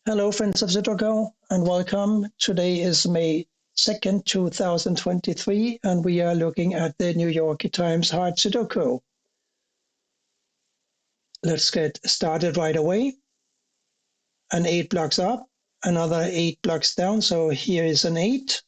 Hello, friends of sudoku, and welcome. Today is May 2nd, 2023, and we are looking at the New York Times Hard Sudoku. Let's get started right away. An 8 blocks up, another 8 blocks down, so here is an 8.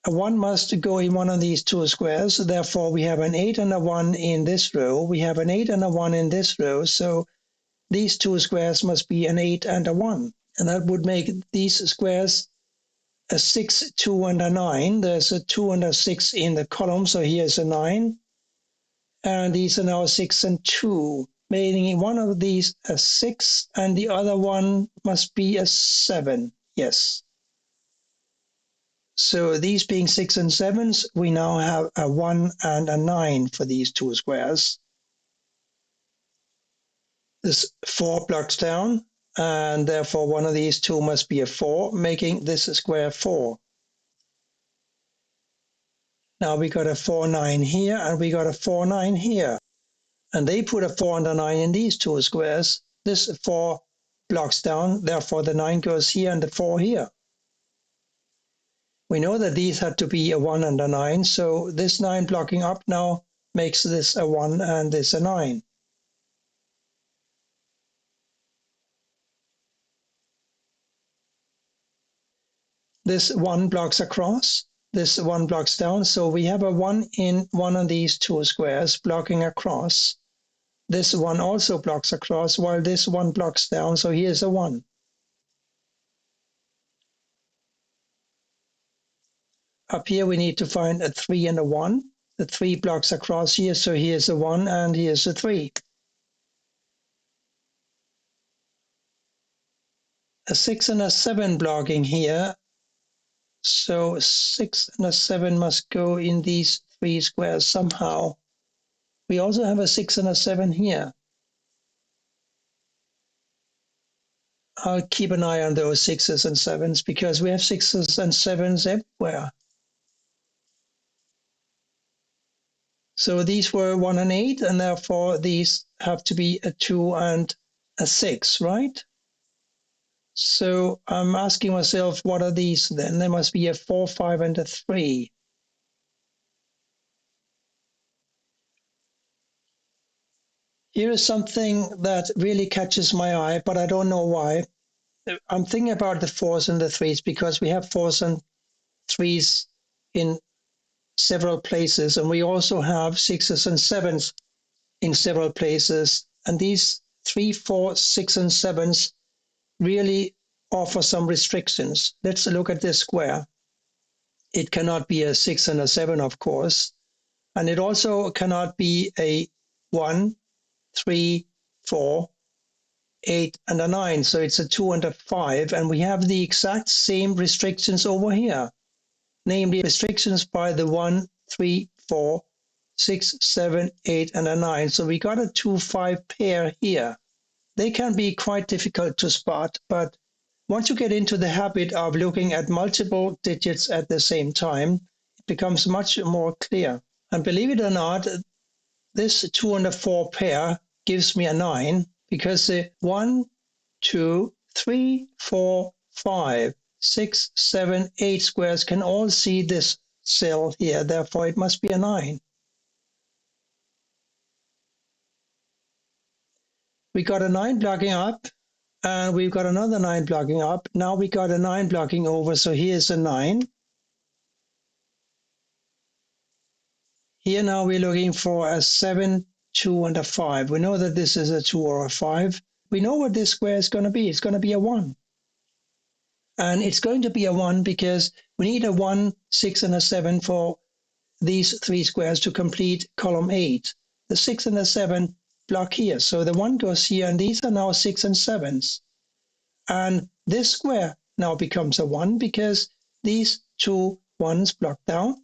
A 1 must go in one of these two squares, therefore we have an 8 and a 1 in this row. We have an 8 and a 1 in this row, so these two squares must be an 8 and a 1. And that would make these squares a 6, 2, and a 9. There's a 2 and a 6 in the column, so here's a 9. And these are now 6 and 2, making one of these a 6, and the other one must be a 7. Yes. So these being 6 and 7s, we now have a 1 and a 9 for these two squares. This 4 blocks down, and therefore one of these two must be a 4, making this square 4. Now we got a 4, 9 here, and we got a 4, 9 here. And they put a 4 and a 9 in these two squares. This 4 blocks down, therefore the 9 goes here and the 4 here. We know that these had to be a 1 and a 9, so this 9 blocking up now makes this a 1 and this a 9. This 1 blocks across, this 1 blocks down, so we have a 1 in one of these two squares blocking across. This 1 also blocks across, while this 1 blocks down, so here's a 1. Up here we need to find a 3 and a 1. The 3 blocks across here, so here's a 1 and here's a 3. A 6 and a 7 blocking here, so 6 and a 7 must go in these 3 squares somehow. We also have a 6 and a 7 here. I'll keep an eye on those 6s and 7s because we have 6s and 7s everywhere. So these were 1 and 8, and therefore these have to be a 2 and a 6, right? So I'm asking myself, what are these then? There must be a 4, 5, and a 3. Here is something that really catches my eye, but I don't know why. I'm thinking about the 4s and the 3s because we have 4s and 3s in several places, and we also have 6s and 7s in several places. And these 3, 4, 6, and 7s really offer some restrictions. Let's look at this square. It cannot be a 6 and a 7, of course. And it also cannot be a 1, 3, 4, 8, and a 9. So it's a 2 and a 5. And we have the exact same restrictions over here, namely restrictions by the 1, 3, 4, 6, 7, 8, and a 9. So we got a 2, 5 pair here. They can be quite difficult to spot, but once you get into the habit of looking at multiple digits at the same time, it becomes much more clear. And believe it or not, this 2 and a 4 pair gives me a 9 because the 1, 2, 3, 4, 5, 6, 7, 8 squares can all see this cell here. Therefore, it must be a 9. We got a 9 blocking up, and we've got another 9 blocking up. Now we got a 9 blocking over, so here's a 9. Here now we're looking for a 7, 2, and a 5. We know that this is a 2 or a 5. We know what this square is going to be. It's going to be a 1. And it's going to be a 1 because we need a 1, 6, and a 7 for these 3 squares to complete column 8. The 6 and the 7 block here. So the 1 goes here, and these are now 6 and 7s. And this square now becomes a 1 because these 2 1s block down,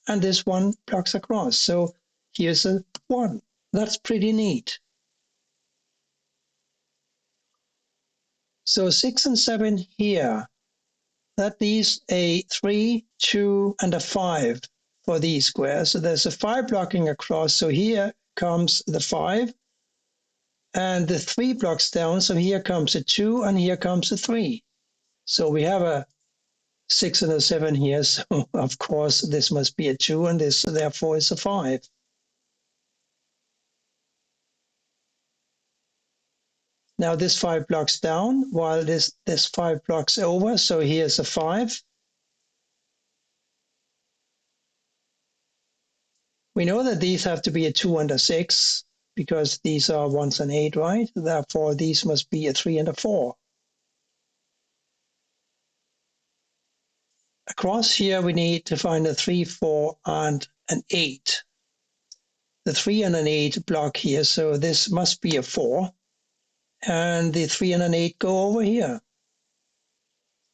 and this 1 blocks across. So here's a 1. That's pretty neat. So 6 and 7 here. That leaves a 3, 2, and a 5 for these squares. So there's a 5 blocking across. So here comes the 5. and the 3 blocks down. So here comes a 2 and here comes a 3. So we have a 6 and a 7 here. So of course this must be a 2 and this therefore is a 5. Now this 5 blocks down while this 5 blocks over. So here's a 5. We know that these have to be a 2 and a 6 because these are 1s and 8, right? Therefore, these must be a 3 and a 4. Across here, we need to find a 3, 4, and an 8. The 3 and an 8 block here, so this must be a 4. And the 3 and an 8 go over here.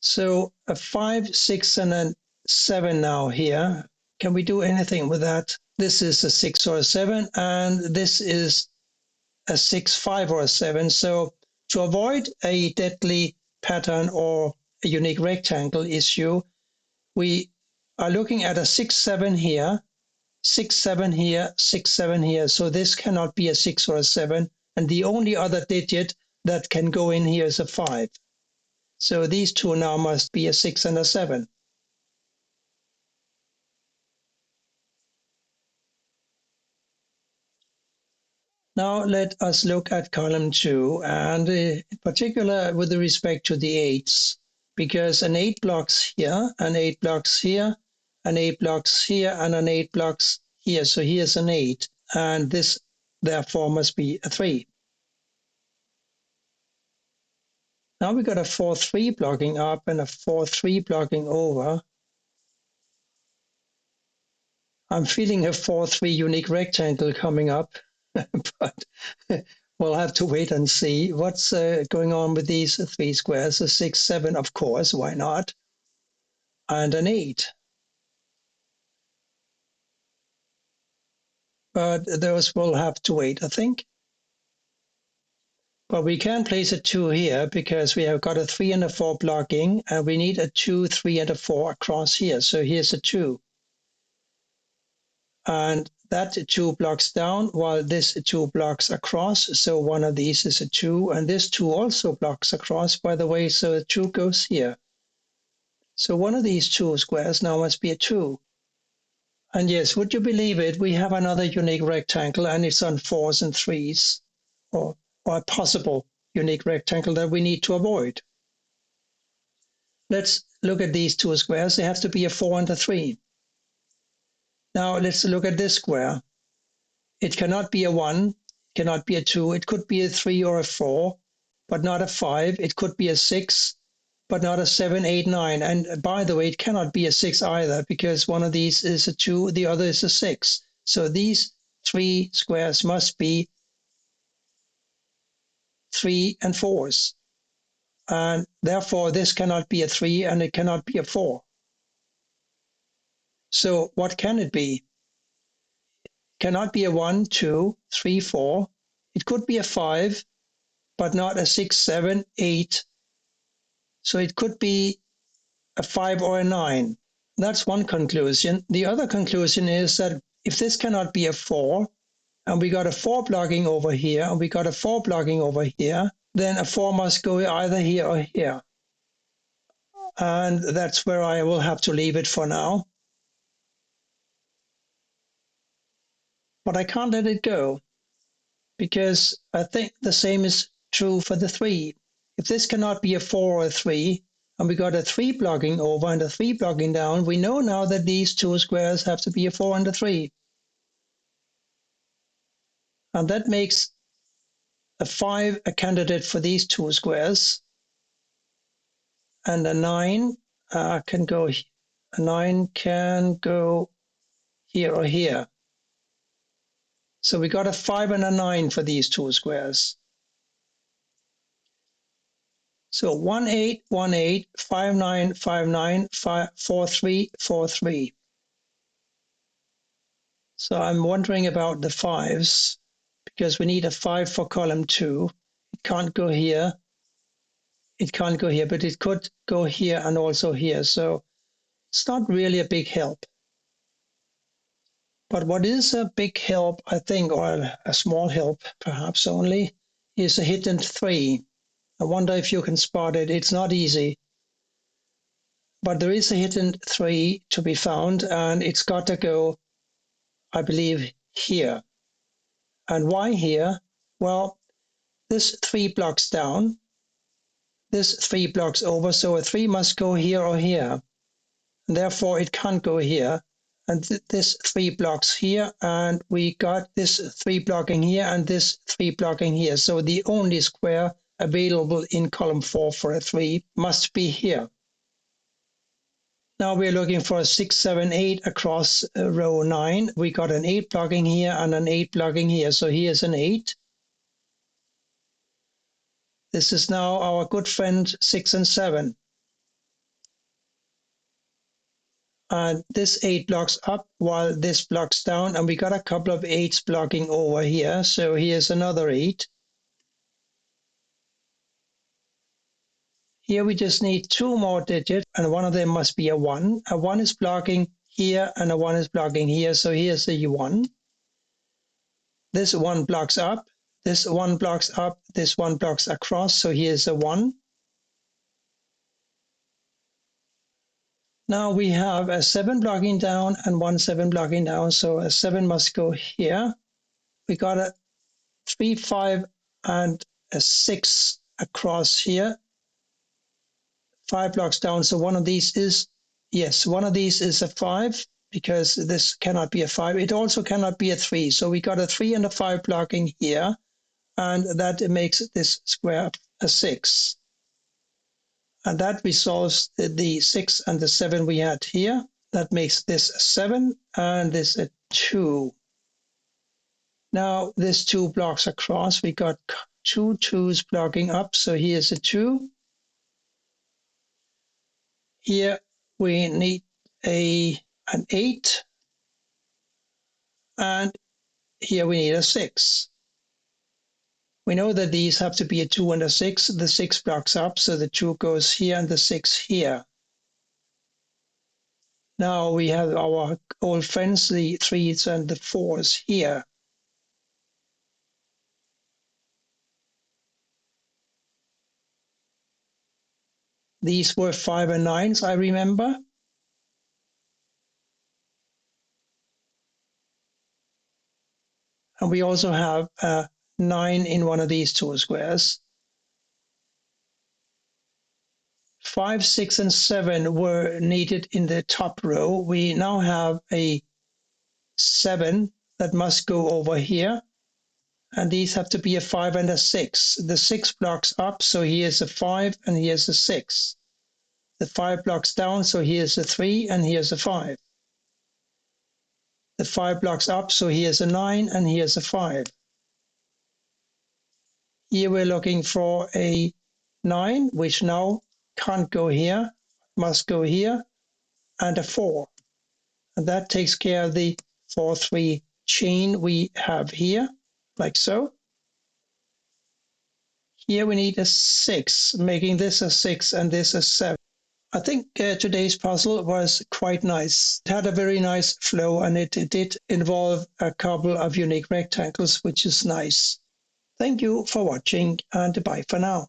So a 5, 6, and a 7 now here. Can we do anything with that? This is a 6 or a 7, and this is a 6, 5, or a 7. So to avoid a deadly pattern or a unique rectangle issue, we are looking at a 6, 7 here, 6, 7 here, 6, 7 here. So this cannot be a 6 or a 7. And the only other digit that can go in here is a 5. So these two now must be a 6 and a 7. Now let us look at column 2, and in particular with respect to the 8s, because an 8 blocks here, an 8 blocks here, an 8 blocks here, and an 8 blocks here. So here's an 8, and this therefore must be a 3. Now we got a 4, 3 blocking up and a 4, 3 blocking over. I'm feeling a 4, 3 unique rectangle coming up. But we'll have to wait and see what's going on with these 3 squares. A 6, 7, of course, why not? And an 8. But those will have to wait, I think. But we can place a 2 here because we have got a 3 and a 4 blocking, and we need a 2, 3, and a 4 across here. So here's a 2. And that 2 blocks down while this 2 blocks across. So one of these is a 2, and this 2 also blocks across, by the way, so the 2 goes here. So one of these 2 squares now must be a 2. And yes, would you believe it, we have another unique rectangle, and it's on 4s and 3s, or a possible unique rectangle that we need to avoid. Let's look at these 2 squares. They have to be a 4 and a 3. Now let's look at this square. It cannot be a 1, cannot be a 2. It could be a 3 or a 4, but not a 5. It could be a 6, but not a 7, 8, 9. And by the way, it cannot be a 6 either, because one of these is a 2, the other is a 6. So these 3 squares must be 3 and 4s. And therefore, this cannot be a 3 and it cannot be a 4. So what can it be? Cannot be a 1, 2, 3, 4. It could be a 5, but not a 6, 7, 8. So it could be a 5 or a 9. That's one conclusion. The other conclusion is that if this cannot be a 4, and we got a 4 blocking over here, and we got a 4 blocking over here, then a 4 must go either here or here. And that's where I will have to leave it for now. But I can't let it go, because I think the same is true for the 3. If this cannot be a 4 or a 3, and we got a 3 blocking over and a 3 blocking down, we know now that these 2 squares have to be a 4 and a 3. And that makes a 5 a candidate for these 2 squares. And a 9 can go, a 9 can go here or here. So we got a 5 and a 9 for these 2 squares. So 1, 8, 1, 8, 5, 9, 5, 9, 5, 4, 3, 4, 3. So I'm wondering about the 5s, because we need a 5 for column 2. It can't go here. It can't go here, but it could go here and also here. So it's not really a big help. But what is a big help, I think, or a small help perhaps only, Here's a hidden 3. I wonder if you can spot it. It's not easy. But there is a hidden 3 to be found, and it's got to go, I believe, here. And why here? Well, this 3 blocks down, this 3 blocks over, so a 3 must go here or here. And therefore, it can't go here. And this 3 blocks here, and we got this 3 blocking here and this 3 blocking here. So the only square available in column 4 for a 3 must be here. Now we're looking for a 6, 7, 8 across row 9. We got an 8 blocking here and an 8 blocking here. So here's an 8. This is now our good friend 6 and 7. And this 8 blocks up while this blocks down, and we got a couple of 8s blocking over here. So here's another 8. Here we just need 2 more digits, and one of them must be a 1. A 1 is blocking here, and a 1 is blocking here. So here's the 1. This 1 blocks up, this 1 blocks up, this 1 blocks across. So here's a 1. Now we have a 7 blocking down and 1 7 blocking down. So a 7 must go here. We got a 3, 5, and a 6 across here. 5 blocks down. So one of these is, yes, one of these is a 5, because this cannot be a 5. It also cannot be a 3. So we got a 3 and a 5 blocking here, and that makes this square a 6. And that resolves the 6 and the 7 we had here. That makes this a 7 and this a 2. Now this 2 blocks across. We got 2 2s blocking up. So here's a 2. Here we need an 8. And here we need a 6. We know that these have to be a 2 and a 6. The 6 blocks up, so the 2 goes here and the 6 here. Now we have our old friends, the 3s and the 4s here. These were 5 and 9s, I remember. And we also have a 9 in one of these 2 squares. 5, 6, and 7 were needed in the top row. We now have a 7 that must go over here. And these have to be a 5 and a 6. The 6 blocks up, so here's a 5 and here's a 6. The 5 blocks down, so here's a 3 and here's a 5. The 5 blocks up, so here's a 9 and here's a 5. Here we're looking for a 9, which now can't go here, must go here, and a 4. And that takes care of the 4-3 chain we have here, like so. Here we need a 6, making this a 6 and this a 7. I think today's puzzle was quite nice. It had a very nice flow, and it did involve a couple of unique rectangles, which is nice. Thank you for watching, and bye for now.